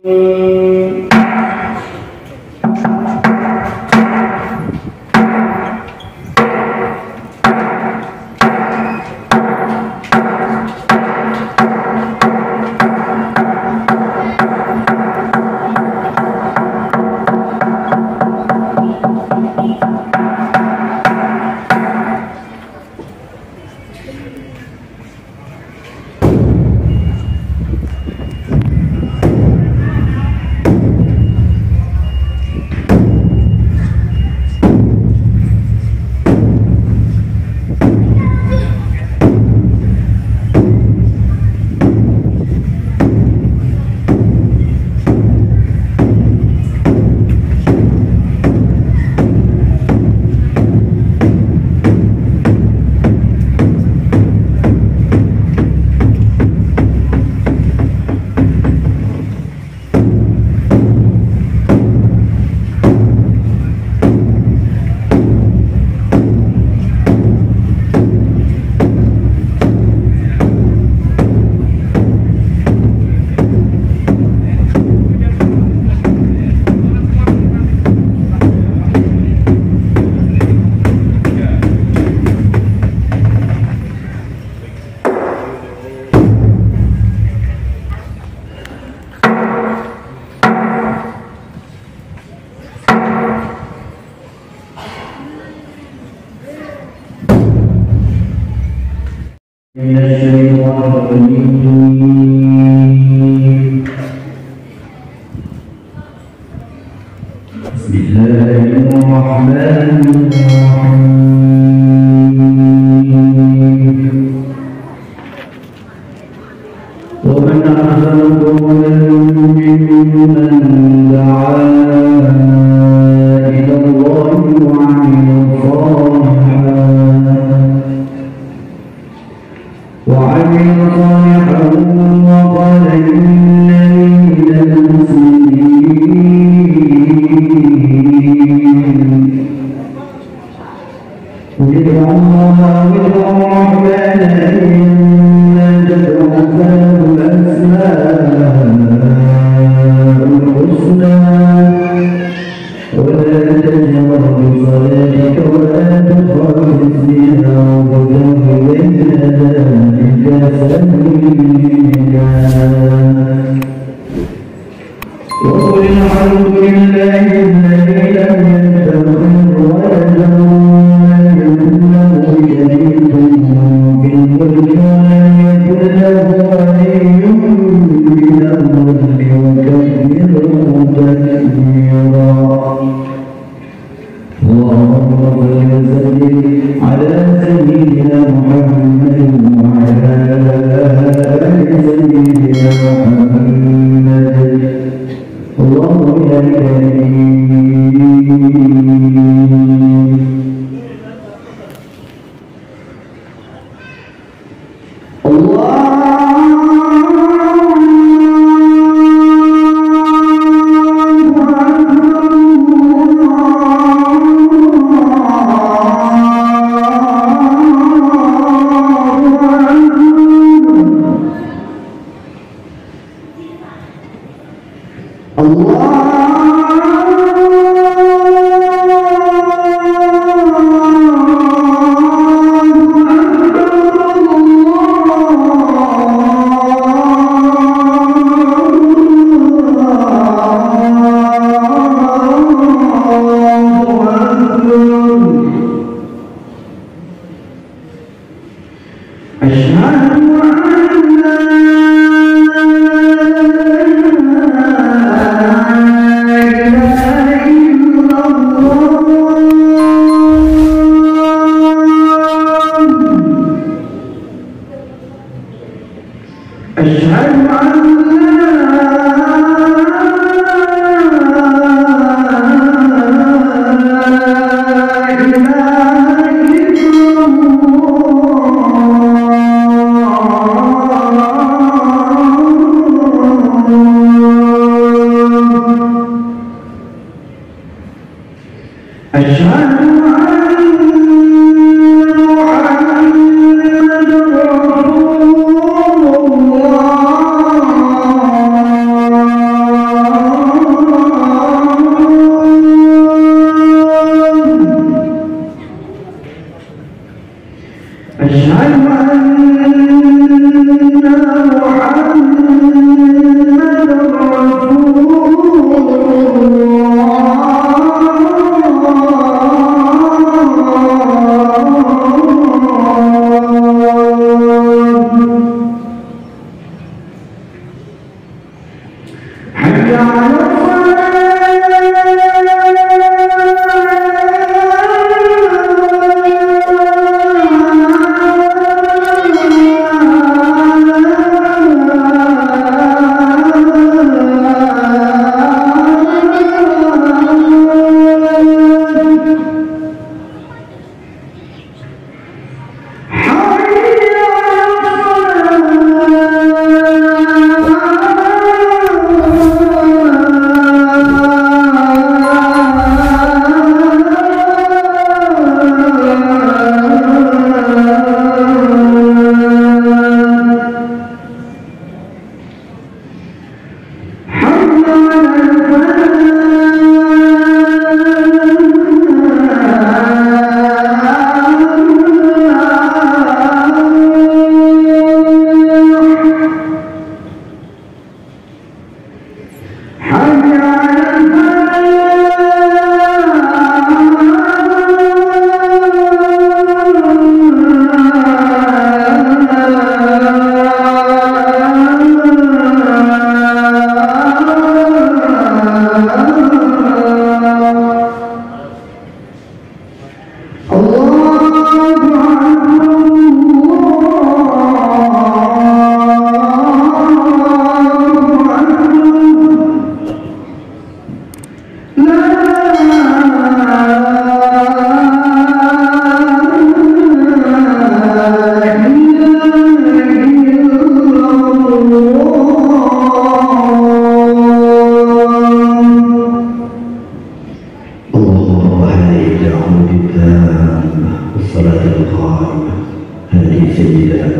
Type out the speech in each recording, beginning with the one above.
من الشيطان الرجيم. بسم الله الرحمن الرحيم. ومن أحسن قولا ممن دعا إلى الله وعمل صالحا وقال إنني من المسلمين. ادعوا الله وادعوا الرحمن إنا تدعوا فله الأسماء الحسنى ولا تجهر بصلاتك ولا تخافت بها وابتغ بين ذلك سبيلا وقل الحمد لله الذي لم يتخذ ولدا ولم له شريك في الملك ولم يكن له ولي من الذل وكبره تكبيرا. اللهم صل وسلم على سيدنا محمد وعلى آل سيدنا محمد. اللهم يا كريم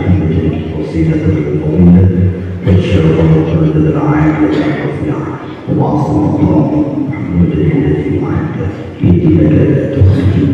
الوسيلة الفضيلة والشرف والمجد العالي والرفيع وأعظم الله محمود الذي وعده إنك لا تخزي